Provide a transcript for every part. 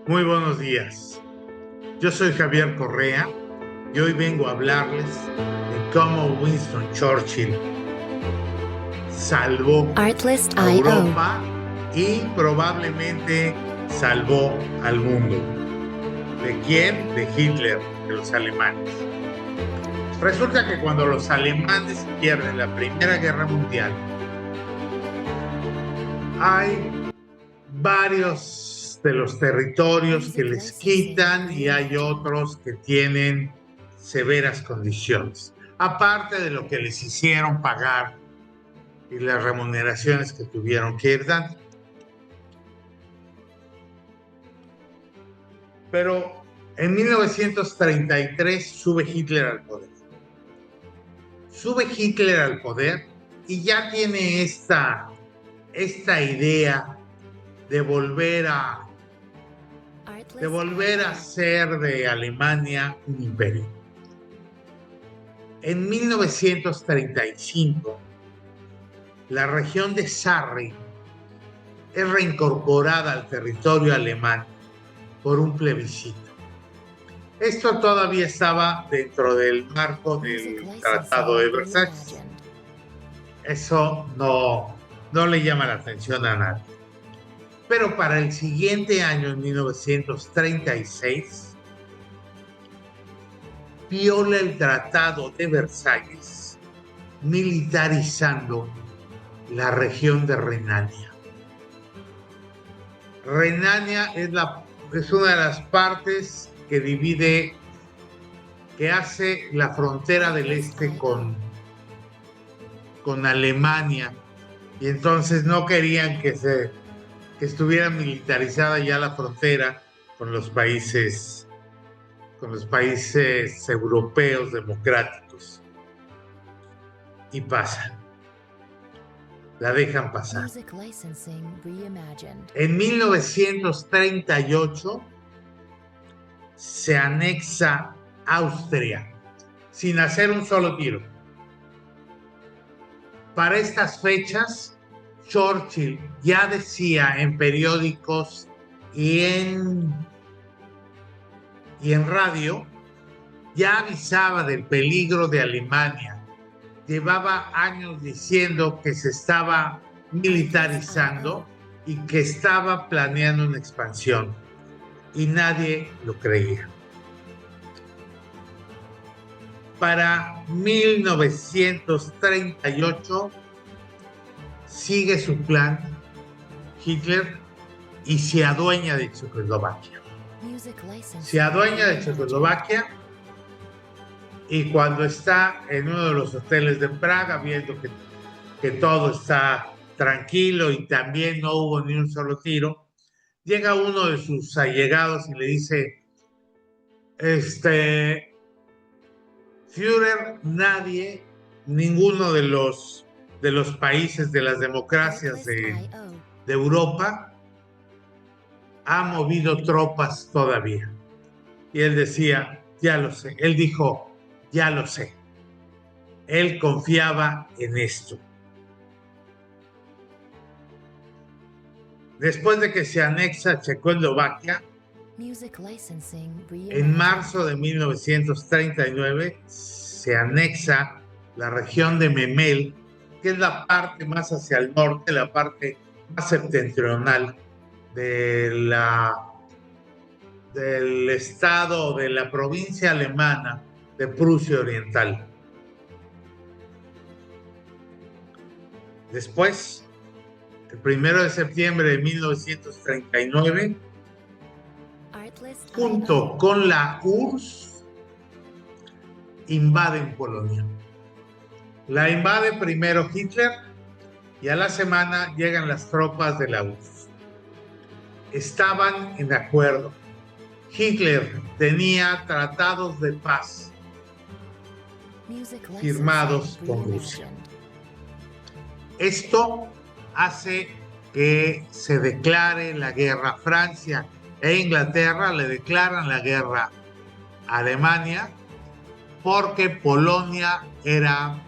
Muy buenos días. Yo soy Javier Correa y hoy vengo a hablarles de cómo Winston Churchill salvó a Artlist.io. Europa y probablemente salvó al mundo. ¿De quién? De Hitler, de los alemanes. Resulta que cuando los alemanes pierden la Primera Guerra Mundial, hay varios de los territorios que les quitan y hay otros que tienen severas condiciones, aparte de lo que les hicieron pagar y las remuneraciones que tuvieron que ir dando. Pero en 1933 sube Hitler al poder. Sube Hitler al poder y ya tiene esta idea de volver a ser de Alemania un imperio. En 1935, la región de Sarre es reincorporada al territorio alemán por un plebiscito. Esto todavía estaba dentro del marco del Tratado de Versalles. Eso no le llama la atención a nadie. Pero para el siguiente año, en 1936, viola el Tratado de Versalles, militarizando la región de Renania. Renania es una de las partes que hace la frontera del este con Alemania, y entonces no querían que estuviera militarizada ya la frontera con los países europeos democráticos. Y pasa, la dejan pasar. En 1938 se anexa Austria sin hacer un solo tiro. Para estas fechas, Churchill ya decía en periódicos y en radio, ya avisaba del peligro de Alemania. Llevaba años diciendo que se estaba militarizando y que estaba planeando una expansión, y nadie lo creía. Para 1938 sigue su plan Hitler y se adueña de Checoslovaquia. Y cuando está en uno de los hoteles de Praga, viendo que todo está tranquilo y también no hubo ni un solo tiro, llega uno de sus allegados y le dice: Führer, ninguno de los países de las democracias de Europa ha movido tropas todavía. Y él decía: ya lo sé. Él dijo: ya lo sé. Él confiaba en esto. Después de que se anexa Checoslovaquia, en marzo de 1939 se anexa la región de Memel, que es la parte más hacia el norte, la parte más septentrional del estado, de la provincia alemana de Prusia Oriental. Después, el 1 de septiembre de 1939, junto con la URSS, invaden Polonia. La invade primero Hitler y a la semana llegan las tropas de la URSS. Estaban en acuerdo. Hitler tenía tratados de paz firmados con Rusia. Esto hace que se declare la guerra. Francia e Inglaterra le declaran la guerra a Alemania porque Polonia era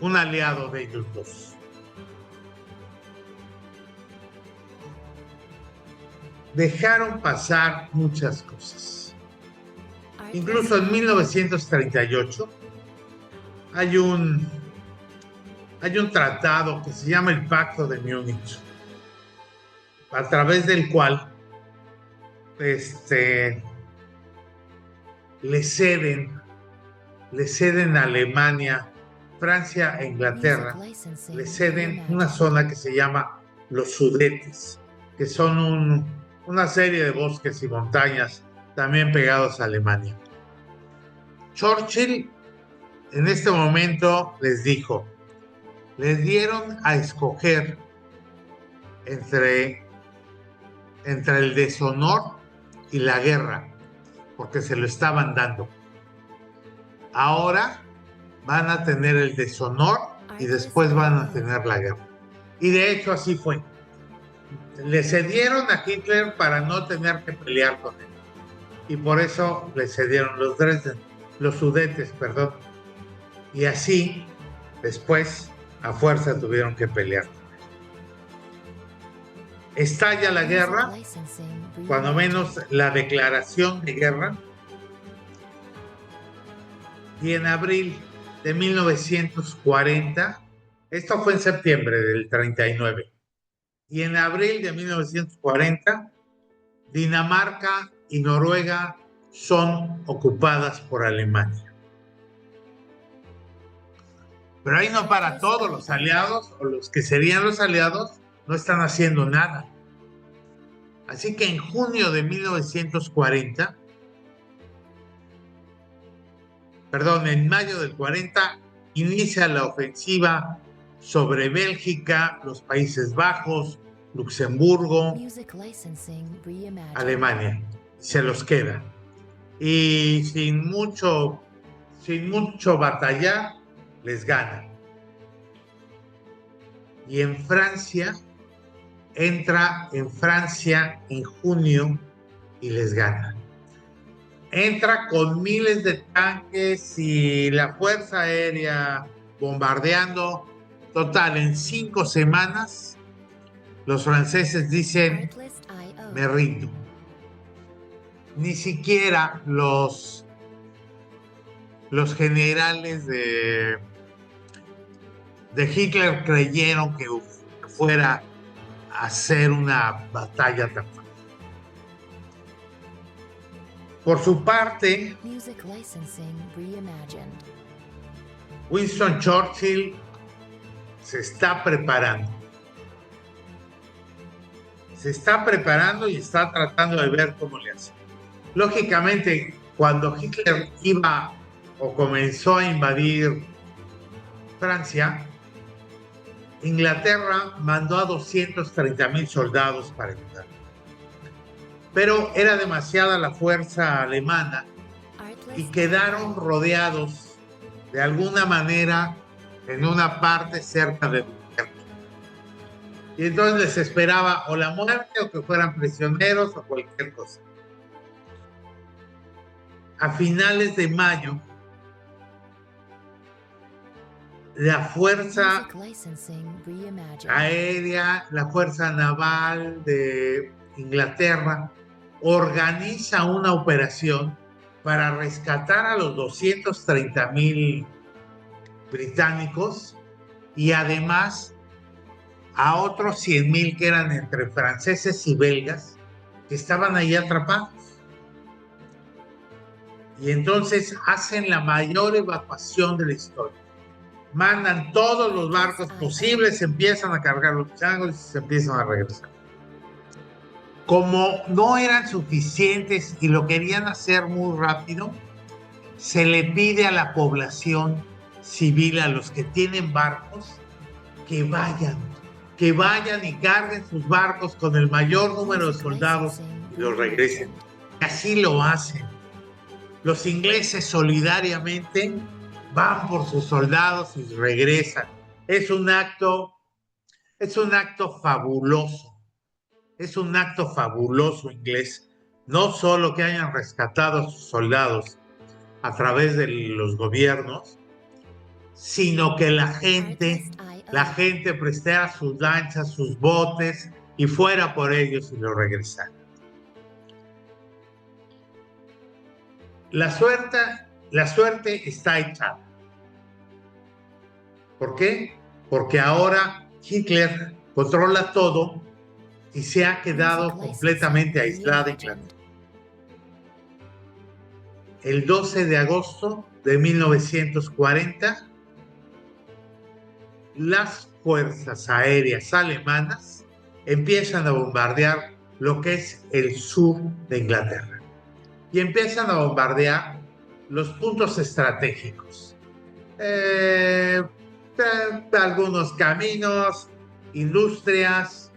un aliado de ellos dos. dejaron pasar muchas cosas. Incluso en 1938 hay un tratado que se llama el Pacto de Múnich, a través del cual le ceden a Alemania, Francia e Inglaterra, le ceden una zona que se llama los Sudetes, que son una serie de bosques y montañas también pegados a Alemania. Churchill en este momento les dijo, les dieron a escoger entre el deshonor y la guerra, porque se lo estaban dando. Ahora van a tener el deshonor y después van a tener la guerra. Y de hecho así fue. Le cedieron a Hitler para no tener que pelear con él. Y por eso le cedieron los Sudetes, perdón. Y así, después, a fuerza tuvieron que pelear. Estalla la guerra, cuando menos la declaración de guerra, y en abril de 1940, esto fue en septiembre del 39, y en abril de 1940, Dinamarca y Noruega son ocupadas por Alemania. Pero ahí no para todos, los aliados o los que serían los aliados no están haciendo nada. Así que en junio de 1940, en mayo del 40, inicia la ofensiva sobre Bélgica, los Países Bajos, Luxemburgo, Alemania. Se los queda. Y sin mucho batallar, les gana. Y en Francia, entra en Francia en junio y les gana. Entra con miles de tanques y la Fuerza Aérea bombardeando. Total, en 5 semanas, los franceses dicen, me rindo. Ni siquiera los generales de Hitler creyeron que fuera a hacer una batalla tan fuerte. Por su parte, Winston Churchill se está preparando. Se está preparando y está tratando de ver cómo le hace. Lógicamente, cuando Hitler iba o comenzó a invadir Francia, Inglaterra mandó a 230,000 soldados para ayudar. Pero era demasiada la fuerza alemana y quedaron rodeados de alguna manera en una parte cerca de Dunkerque. Y entonces les esperaba o la muerte o que fueran prisioneros o cualquier cosa. A finales de mayo, la fuerza aérea, la fuerza naval de Inglaterra organiza una operación para rescatar a los 230,000 británicos y además a otros 100,000 que eran entre franceses y belgas que estaban ahí atrapados. Y entonces hacen la mayor evacuación de la historia. Mandan todos los barcos posibles, empiezan a cargar los changos y se empiezan a regresar. Como no eran suficientes y lo querían hacer muy rápido, se le pide a la población civil, a los que tienen barcos, que vayan y carguen sus barcos con el mayor número de soldados y los regresen. Y así lo hacen. Los ingleses solidariamente van por sus soldados y regresan. Es un acto fabuloso. Es un acto fabuloso inglés. No solo que hayan rescatado a sus soldados a través de los gobiernos, sino que la gente prestara sus lanchas, sus botes y fuera por ellos y lo regresara. La suerte está echada. ¿Por qué? Porque ahora Hitler controla todo y se ha quedado completamente aislada Inglaterra. El 12 de agosto de 1940, las fuerzas aéreas alemanas empiezan a bombardear lo que es el sur de Inglaterra y empiezan a bombardear los puntos estratégicos. Algunos caminos, industrias,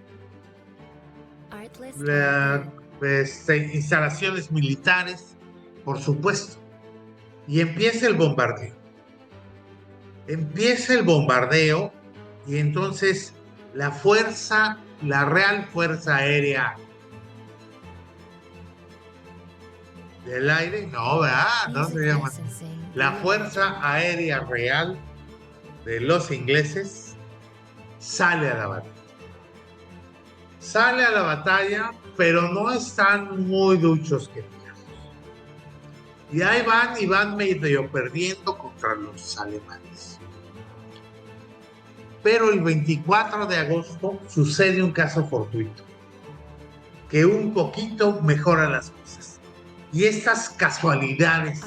instalaciones militares, por supuesto. Y empieza el bombardeo. Y entonces la Real Fuerza Aérea del Aire, no, ¿verdad? No se llama. La Fuerza Aérea Real de los ingleses sale a la batalla. Sale a la batalla, pero no están muy duchos que digamos. Y ahí van medio perdiendo contra los alemanes. Pero el 24 de agosto sucede un caso fortuito, que un poquito mejora las cosas. Y estas casualidades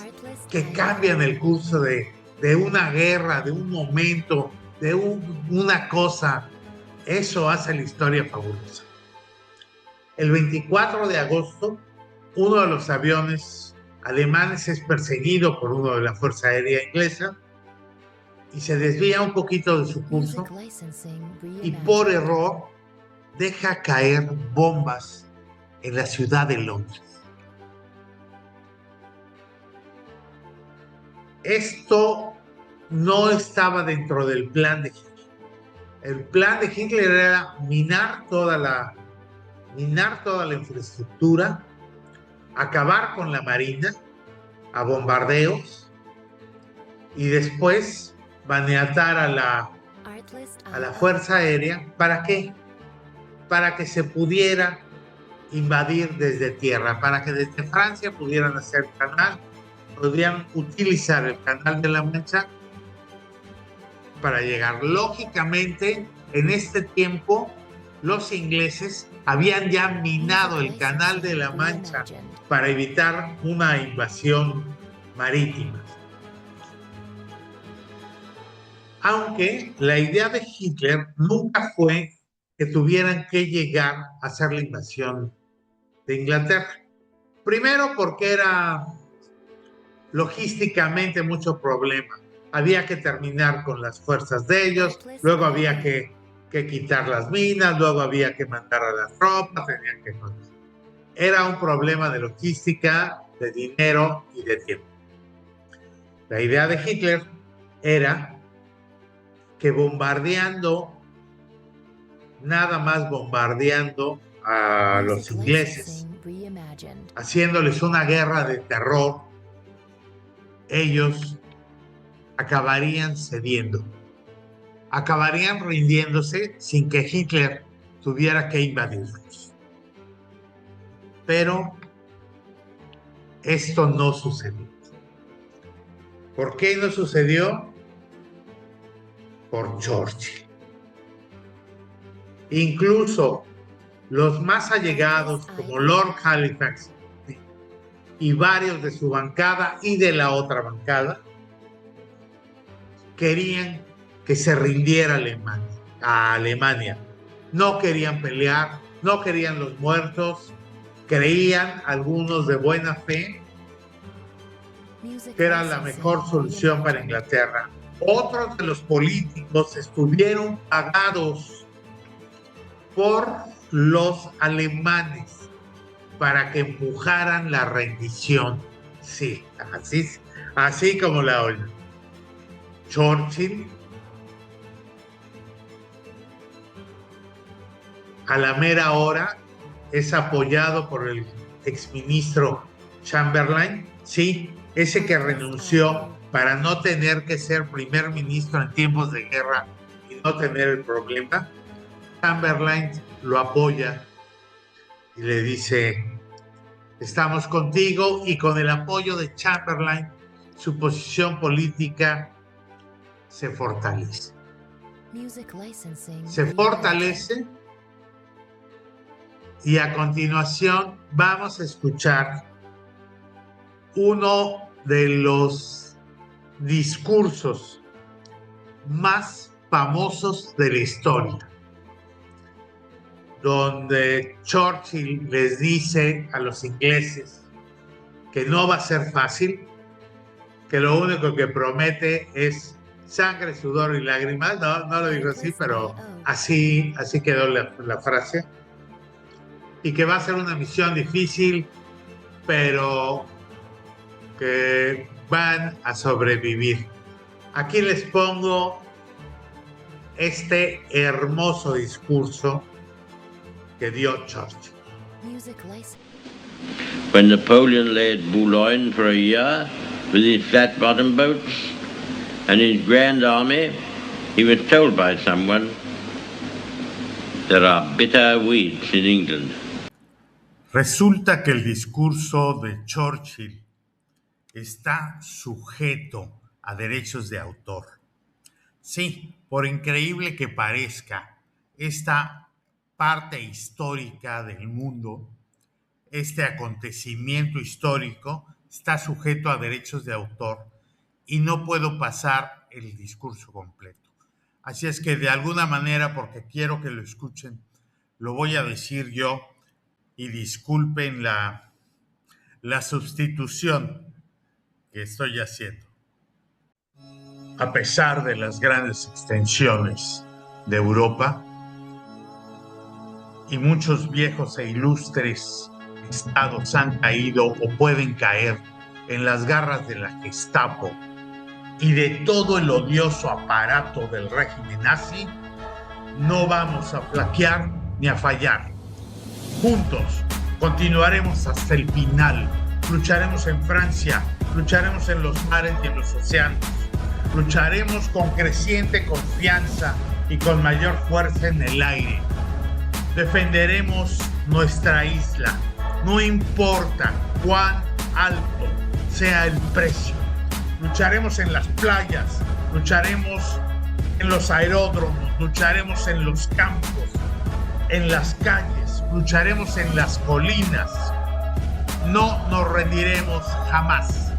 que cambian el curso de una guerra, de un momento, de una cosa, eso hace la historia fabulosa. El 24 de agosto, uno de los aviones alemanes es perseguido por uno de la Fuerza Aérea Inglesa y se desvía un poquito de su curso y por error deja caer bombas en la ciudad de Londres. Esto no estaba dentro del plan de Hitler. El plan de Hitler era minar toda la infraestructura, acabar con la marina a bombardeos y después maniatar a la Fuerza Aérea. ¿Para qué? Para que se pudiera invadir desde tierra, para que desde Francia pudieran hacer canal, podrían utilizar el Canal de la Mancha para llegar. Lógicamente, en este tiempo, los ingleses habían ya minado el Canal de la Mancha para evitar una invasión marítima. Aunque la idea de Hitler nunca fue que tuvieran que llegar a hacer la invasión de Inglaterra. Primero porque era logísticamente mucho problema. Había que terminar con las fuerzas de ellos, luego había que quitar las minas, luego había que mandar a las tropas, era un problema de logística, de dinero y de tiempo. La idea de Hitler era que nada más bombardeando a los ingleses, haciéndoles una guerra de terror, ellos acabarían cediendo, acabarían rindiéndose sin que Hitler tuviera que invadirlos. Pero esto no sucedió. ¿Por qué no sucedió? Por Churchill. Incluso los más allegados, como Lord Halifax y varios de su bancada y de la otra bancada, querían que se rindiera a Alemania. No querían pelear, no querían los muertos, creían algunos de buena fe que era la mejor solución para Inglaterra. Otros de los políticos estuvieron pagados por los alemanes para que empujaran la rendición. Sí, así como la oyen. Churchill, a la mera hora, es apoyado por el exministro Chamberlain, sí, ese que renunció para no tener que ser primer ministro en tiempos de guerra y no tener el problema. Chamberlain lo apoya y le dice: Estamos contigo, y con el apoyo de Chamberlain, su posición política se fortalece. Se fortalece, y a continuación vamos a escuchar uno de los discursos más famosos de la historia, donde Churchill les dice a los ingleses que no va a ser fácil, que lo único que promete es sangre, sudor y lágrimas. No lo dijo así, pero así quedó la frase. Y que va a ser una misión difícil, pero que van a sobrevivir. Aquí les pongo este hermoso discurso que dio Churchill. When Napoleon lay at Boulogne for a year with his flat-bottom boats and his grand army, he was told by someone, "There are bitter weeds in England." Resulta que el discurso de Churchill está sujeto a derechos de autor. Sí, por increíble que parezca, esta parte histórica del mundo, este acontecimiento histórico, está sujeto a derechos de autor y no puedo pasar el discurso completo. Así es que de alguna manera, porque quiero que lo escuchen, lo voy a decir yo, y disculpen la sustitución que estoy haciendo. A pesar de las grandes extensiones de Europa y muchos viejos e ilustres estados han caído o pueden caer en las garras de la Gestapo y de todo el odioso aparato del régimen nazi, no vamos a flaquear ni a fallar. Juntos continuaremos hasta el final. Lucharemos en Francia, lucharemos en los mares y en los océanos. Lucharemos con creciente confianza y con mayor fuerza en el aire. Defenderemos nuestra isla, no importa cuán alto sea el precio. Lucharemos en las playas, lucharemos en los aeródromos, lucharemos en los campos, en las calles, lucharemos en las colinas. No nos rendiremos jamás.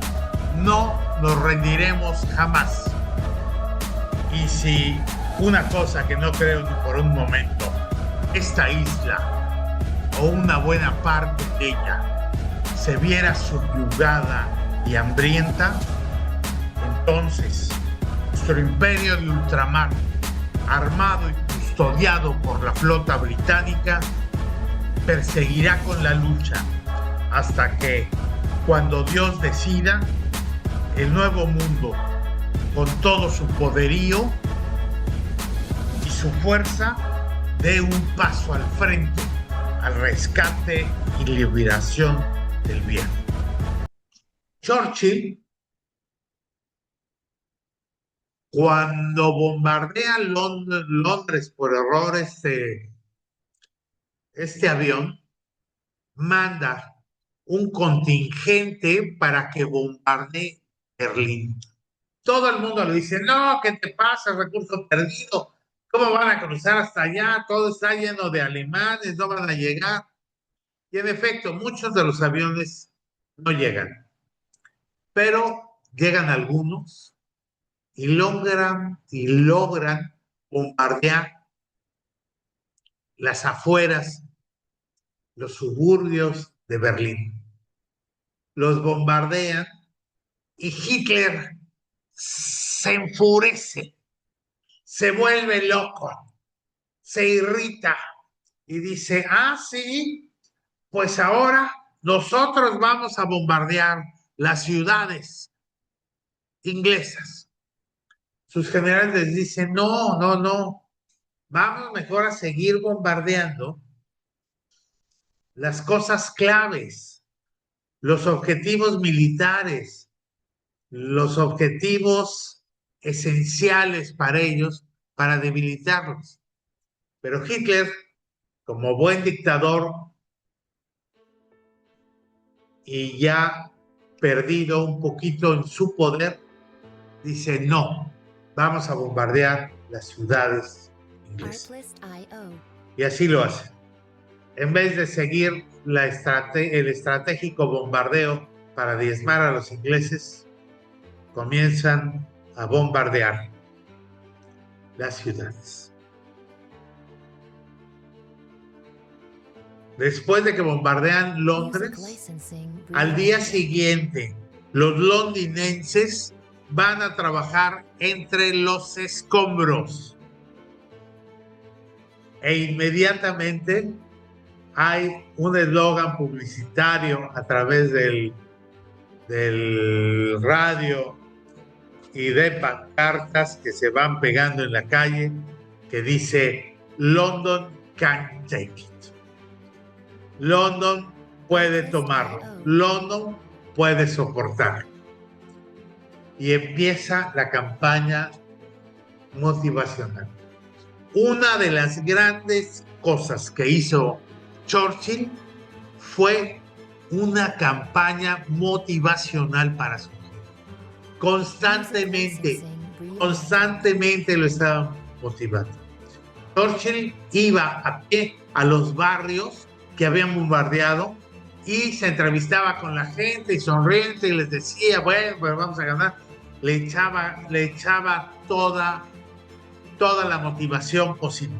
No nos rendiremos jamás. Y si una cosa que no creo ni por un momento, esta isla o una buena parte de ella se viera subyugada y hambrienta, entonces nuestro imperio de ultramar, armado y custodiado por la flota británica, perseguirá con la lucha hasta que, cuando Dios decida, el nuevo mundo, con todo su poderío y su fuerza, dé un paso al frente al rescate y liberación del viejo. Churchill, cuando bombardea Londres por error este avión, manda un contingente para que bombardee Berlín. Todo el mundo le dice, no, ¿qué te pasa? Recurso perdido. ¿Cómo van a cruzar hasta allá? Todo está lleno de alemanes, no van a llegar. Y en efecto, muchos de los aviones no llegan. Pero llegan algunos y logran bombardear las afueras, los suburbios de Berlín. Los bombardean y Hitler se enfurece, se vuelve loco, se irrita y dice, sí, pues ahora nosotros vamos a bombardear las ciudades inglesas. Sus generales les dicen, no, vamos mejor a seguir bombardeando las cosas claves, los objetivos militares, los objetivos esenciales para ellos, para debilitarlos. Pero Hitler, como buen dictador, y ya perdido un poquito en su poder, dice no, vamos a bombardear las ciudades inglesas. Y así lo hace. En vez de seguir el estratégico bombardeo para diezmar a los ingleses, comienzan a bombardear las ciudades. Después de que bombardean Londres, al día siguiente los londinenses van a trabajar entre los escombros. E inmediatamente hay un eslogan publicitario a través del radio y de pancartas que se van pegando en la calle que dice London can't take it. London puede tomarlo. London puede soportarlo. Y empieza la campaña motivacional. Una de las grandes cosas que hizo Churchill fue una campaña motivacional para su gente. Constantemente lo estaban motivando. Churchill iba a pie a los barrios que habían bombardeado y se entrevistaba con la gente y sonriente y les decía, bueno, pues vamos a ganar. Le echaba toda la motivación posible.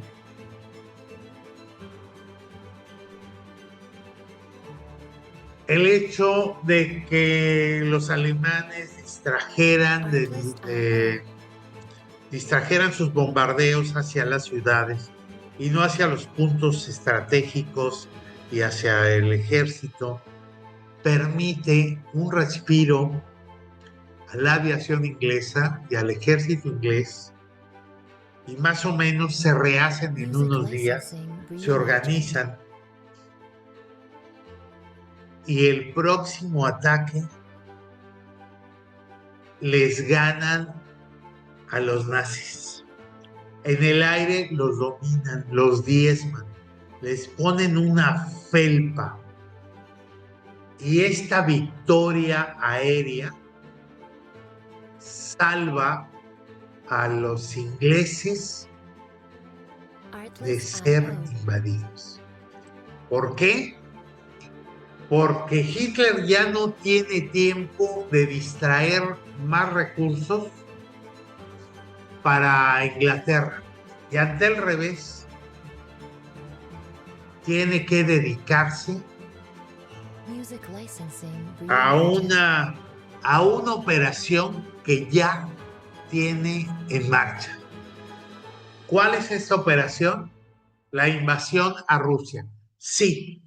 El hecho de que los alemanes distrajeran sus bombardeos hacia las ciudades y no hacia los puntos estratégicos y hacia el ejército, permite un respiro a la aviación inglesa y al ejército inglés, y más o menos se rehacen en unos días, se organizan, y el próximo ataque les ganan a los nazis. En el aire los dominan, los diezman, les ponen una felpa. Y esta victoria aérea salva a los ingleses de ser invadidos. ¿Por qué? Porque Hitler ya no tiene tiempo de distraer más recursos para Inglaterra. Y ante el revés, tiene que dedicarse a una operación que ya tiene en marcha. ¿Cuál es esta operación? La invasión a Rusia. Sí,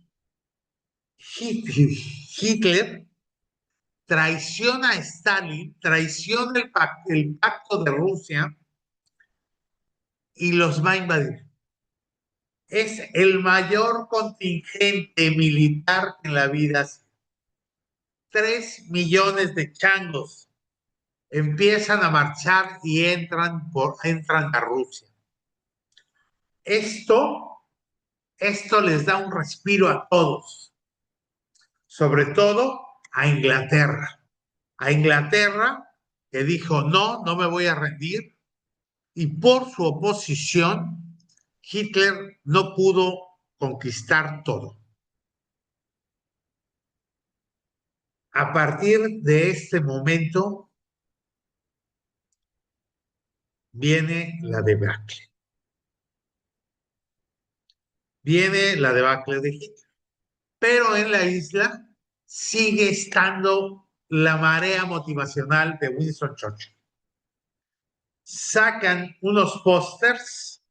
Hitler traiciona a Stalin, traiciona el pacto de Rusia y los va a invadir. Es el mayor contingente militar en la vida. 3 millones de changos empiezan a marchar y entran a Rusia. Esto les da un respiro a todos, sobre todo a Inglaterra. A Inglaterra, que dijo, no me voy a rendir, y por su oposición, Hitler no pudo conquistar todo. A partir de este momento, viene la debacle. Viene la debacle de Hitler. Pero en la isla sigue estando la marea motivacional de Winston Churchill. Sacan unos pósters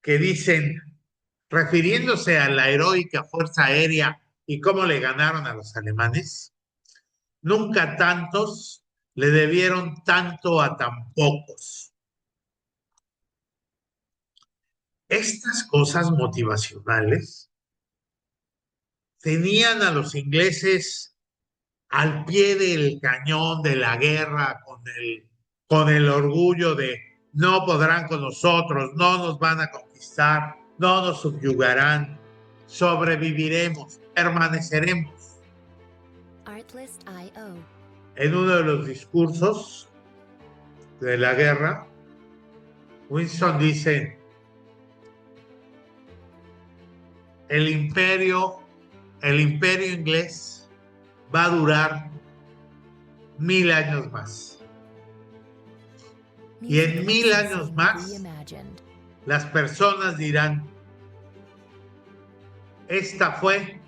que dicen, refiriéndose a la heroica fuerza aérea y cómo le ganaron a los alemanes, nunca tantos le debieron tanto a tan pocos. Estas cosas motivacionales tenían a los ingleses al pie del cañón de la guerra con el orgullo de no podrán con nosotros, no nos van a conquistar, no nos subyugarán, sobreviviremos, permaneceremos. En uno de los discursos de la guerra, Winston dice: el imperio inglés va a durar 1000 años más. Y en 1000 años más, las personas dirán: esta fue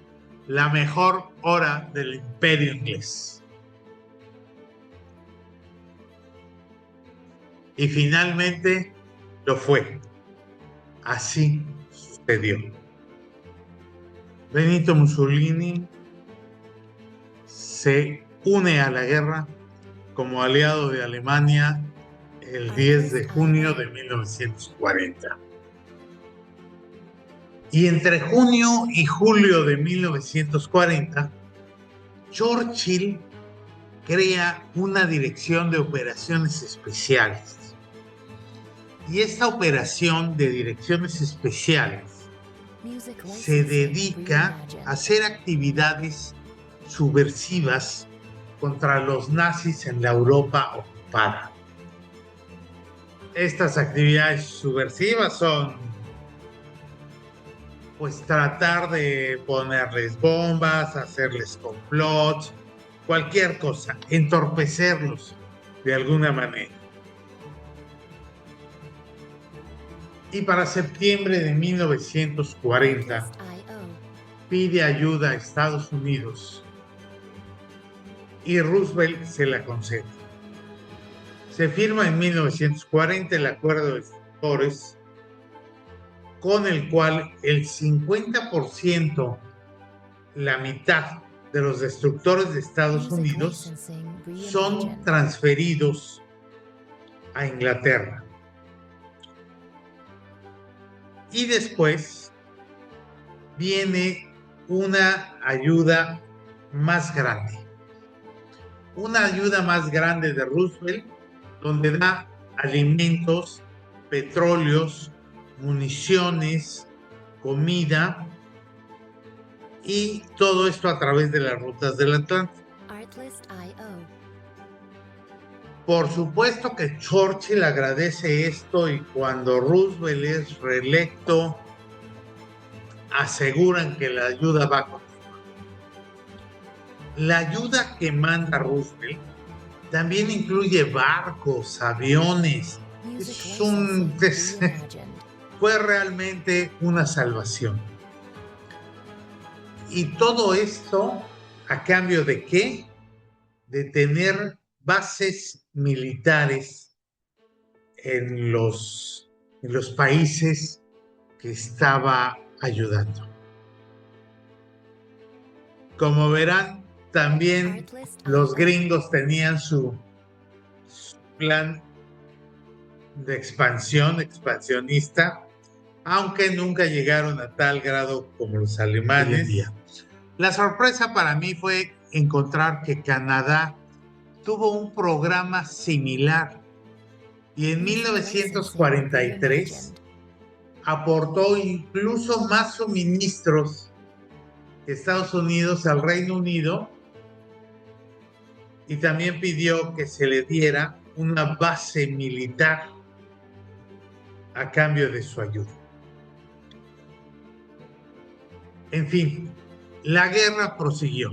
la mejor hora del imperio inglés. Y finalmente lo fue. Así sucedió. Benito Mussolini se une a la guerra como aliado de Alemania el 10 de junio de 1940. Y entre junio y julio de 1940, Churchill crea una dirección de operaciones especiales. Y esta operación de direcciones especiales se dedica a hacer actividades subversivas contra los nazis en la Europa ocupada. Estas actividades subversivas son, pues, tratar de ponerles bombas, hacerles complots, cualquier cosa, entorpecerlos de alguna manera. Y para septiembre de 1940 pide ayuda a Estados Unidos y Roosevelt se la concede. Se firma en 1940 el Acuerdo de Forest, con el cual el 50%, la mitad de los destructores de Estados Unidos, son transferidos a Inglaterra. Y después viene una ayuda más grande. Una ayuda más grande de Roosevelt, donde da alimentos, petróleos, municiones, comida, y todo esto a través de las rutas del Atlántico. Por supuesto que Churchill agradece esto, y cuando Roosevelt es reelecto, aseguran que la ayuda va a continuar. La ayuda que manda Roosevelt también incluye barcos, aviones. Fue realmente una salvación. Y todo esto, ¿a cambio de qué? De tener bases militares en los países que estaba ayudando. Como verán, también los gringos tenían su plan de expansionista, aunque nunca llegaron a tal grado como los alemanes. La sorpresa para mí fue encontrar que Canadá tuvo un programa similar, y en 1943 aportó incluso más suministros que Estados Unidos al Reino Unido, y también pidió que se le diera una base militar a cambio de su ayuda. En fin, la guerra prosiguió.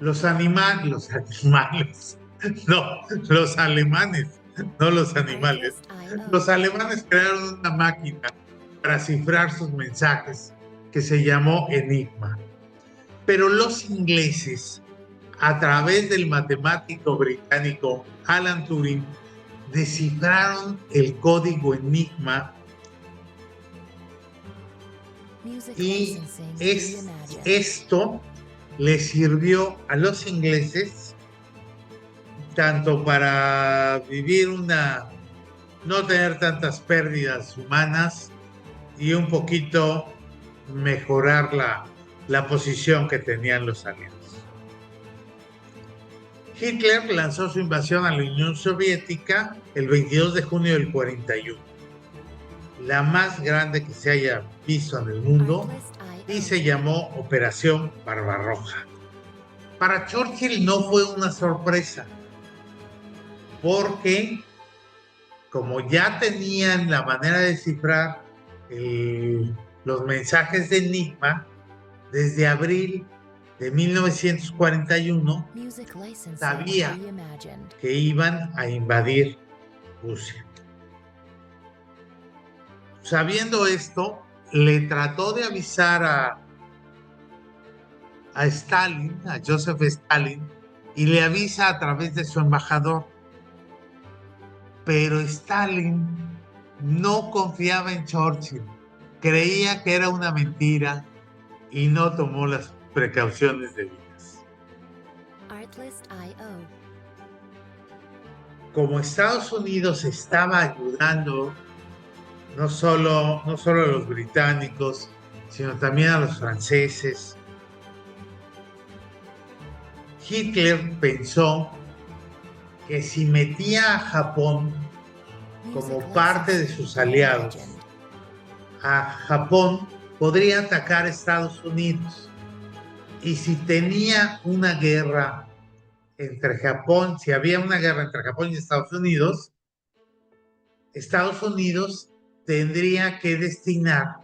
Los alemanes, no los animales. Los alemanes crearon una máquina para cifrar sus mensajes que se llamó Enigma. Pero los ingleses, a través del matemático británico Alan Turing, descifraron el código Enigma, y esto les sirvió a los ingleses tanto para vivir no tener tantas pérdidas humanas, y un poquito mejorar la posición que tenían los aliados. Hitler lanzó su invasión a la Unión Soviética el 22 de junio del 41, la más grande que se haya visto en el mundo, y se llamó Operación Barbarroja. Para Churchill no fue una sorpresa, porque como ya tenían la manera de descifrar los mensajes de Enigma, desde abril de 1941 sabía que iban a invadir Rusia. Sabiendo esto, le trató de avisar a Stalin, a Joseph Stalin, y le avisa a través de su embajador. Pero Stalin no confiaba en Churchill, creía que era una mentira y no tomó las precauciones debidas. Como Estados Unidos estaba ayudando no solo a los británicos, sino también a los franceses, Hitler pensó que si metía a Japón como parte de sus aliados, a Japón podría atacar a Estados Unidos. Y si tenía una guerra entre Japón, si había una guerra entre Japón y Estados Unidos tendría que destinar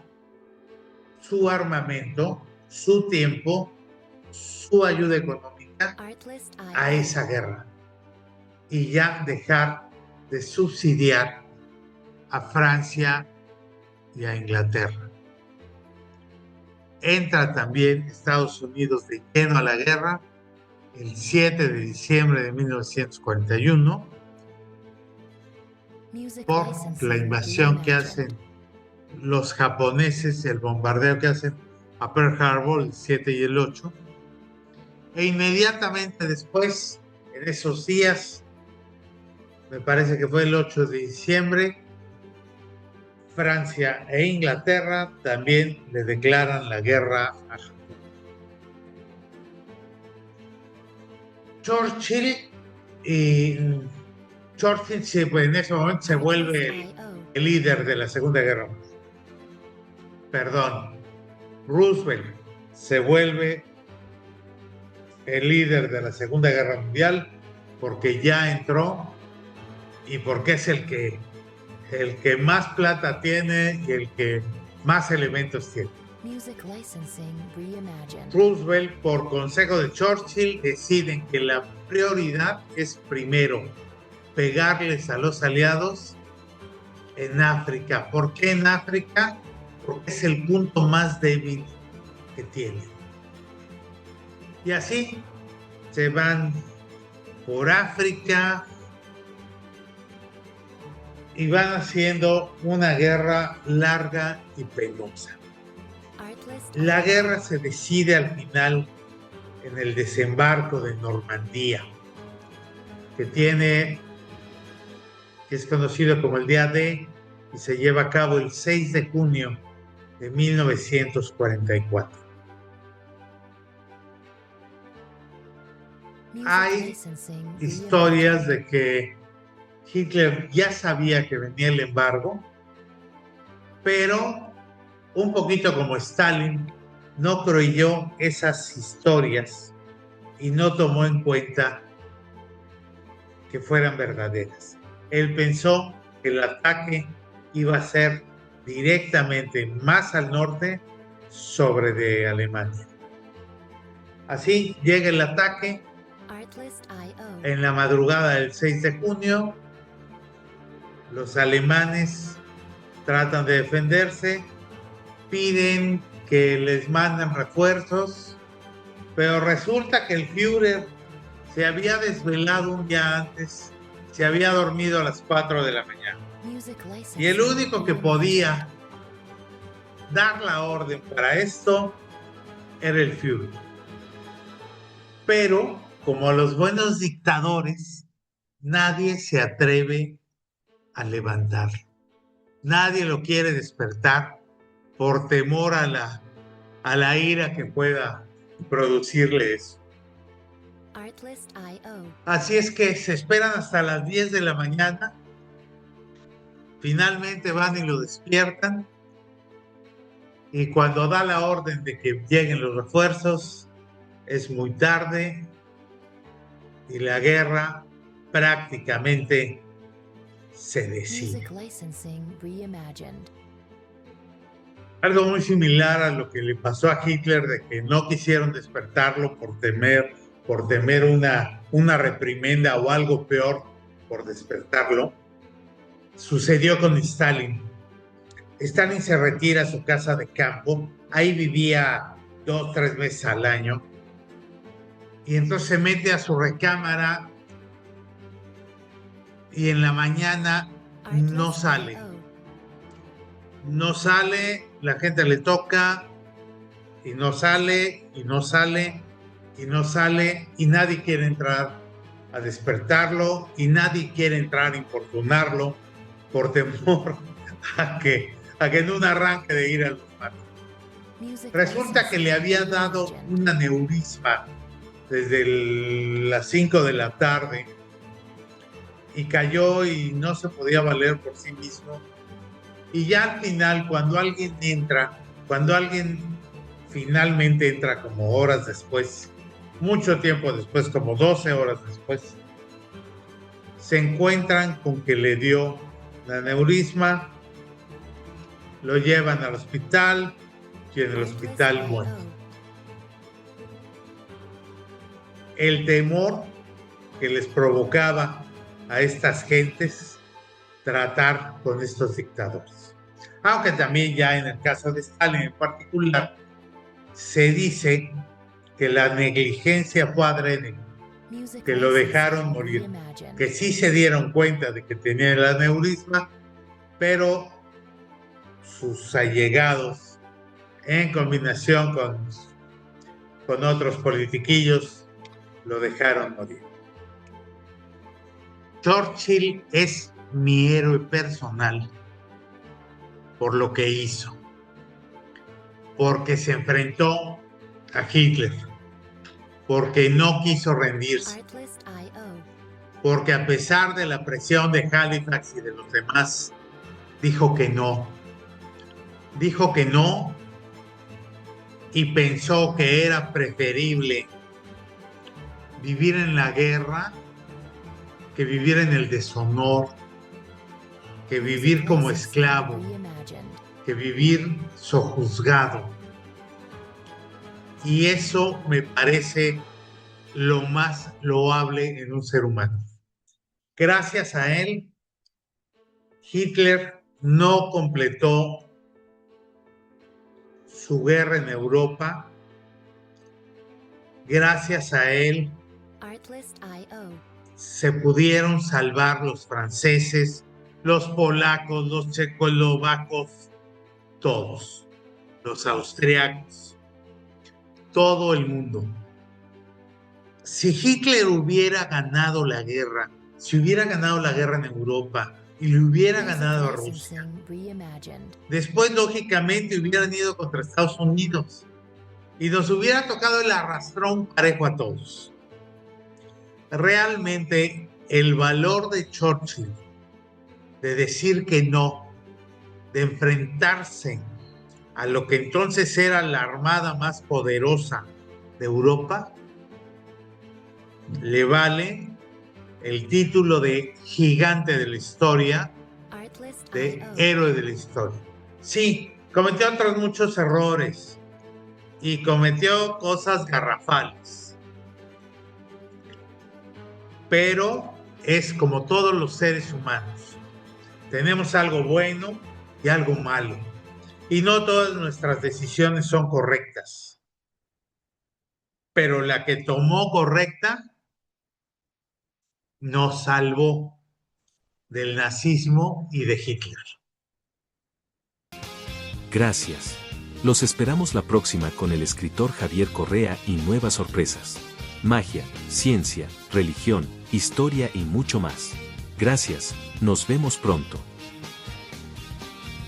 su armamento, su tiempo, su ayuda económica a esa guerra y ya dejar de subsidiar a Francia y a Inglaterra. Entra también Estados Unidos de lleno a la guerra el 7 de diciembre de 1941 por la invasión que hacen los japoneses, el bombardeo que hacen a Pearl Harbor el 7 y el 8. E inmediatamente después, en esos días, me parece que fue el 8 de diciembre, Francia e Inglaterra también le declaran la guerra a Japón. Churchill en ese momento se vuelve el líder de la Segunda Guerra Mundial. Roosevelt se vuelve el líder de la Segunda Guerra Mundial porque ya entró y porque es el que más plata tiene y el que más elementos tiene. Roosevelt, por consejo de Churchill, deciden que la prioridad es primero pegarles a los aliados en África. ¿Por qué en África? Porque es el punto más débil que tiene. Y así se van por África y van haciendo una guerra larga y penosa. La guerra se decide al final en el desembarco de Normandía, que es conocido como el Día D y se lleva a cabo el 6 de junio de 1944. Hay historias de que Hitler ya sabía que venía el embargo, pero un poquito como Stalin, no creyó esas historias y no tomó en cuenta que fueran verdaderas. Él pensó que el ataque iba a ser directamente más al norte sobre de Alemania. Así llega el ataque en la madrugada del 6 de junio. Los alemanes tratan de defenderse, piden que les manden refuerzos, pero resulta que el Führer se había desvelado un día antes, se había dormido a las 4 de la mañana. Y el único que podía dar la orden para esto era el Führer. Pero, como los buenos dictadores, nadie se atreve a levantarlo. Nadie lo quiere despertar por temor a la ira que pueda producirle eso. Así es que se esperan hasta las 10 de la mañana. Finalmente van y lo despiertan. Y cuando da la orden de que lleguen los refuerzos, es muy tarde y la guerra prácticamente se decide. Algo muy similar a lo que le pasó a Hitler, de que no quisieron despertarlo por temer una reprimenda o algo peor por despertarlo, sucedió con Stalin. Stalin se retira a su casa de campo, ahí vivía 2, 3 meses al año, y entonces se mete a su recámara y en la mañana no sale. No sale, la gente le toca y no sale, y no sale, y no sale, y nadie quiere entrar a despertarlo, y nadie quiere entrar a importunarlo por temor a que en un arranque de ir a los matos. Resulta que le había dado un aneurisma desde las 5 de la tarde y cayó y no se podía valer por sí mismo. Y ya al final, cuando alguien finalmente entra como horas después, mucho tiempo después, como 12 horas después, se encuentran con que le dio el aneurisma, lo llevan al hospital y en el hospital muere. El temor que les provocaba a estas gentes tratar con estos dictadores. Aunque también ya en el caso de Stalin en particular, se dice que la negligencia fue adrede, que lo dejaron morir, que sí se dieron cuenta de que tenía el aneurisma, pero sus allegados, en combinación con otros politiquillos, lo dejaron morir. Churchill es mi héroe personal por lo que hizo, porque se enfrentó a Hitler, porque no quiso rendirse, porque a pesar de la presión de Halifax y de los demás, dijo que no y pensó que era preferible vivir en la guerra que vivir en el deshonor, que vivir como esclavo, que vivir sojuzgado. Y eso me parece lo más loable en un ser humano. Gracias a él, Hitler no completó su guerra en Europa. Gracias a él se pudieron salvar los franceses, los polacos, los checoslovacos, todos, los austriacos, todo el mundo. Si Hitler hubiera ganado la guerra, si hubiera ganado la guerra en Europa y le hubiera ganado a Rusia, después lógicamente hubieran ido contra Estados Unidos y nos hubiera tocado el arrastrón parejo a todos. Realmente el valor de Churchill de decir que no, de enfrentarse a lo que entonces era la armada más poderosa de Europa, le vale el título de gigante de la historia, de héroe de la historia. Sí, cometió otros muchos errores y cometió cosas garrafales, pero es como todos los seres humanos. Tenemos algo bueno y algo malo, y no todas nuestras decisiones son correctas, pero la que tomó correcta nos salvó del nazismo y de Hitler. Gracias. Los esperamos la próxima con el escritor Javier Correa y nuevas sorpresas. Magia, ciencia, religión, historia y mucho más. Gracias, nos vemos pronto.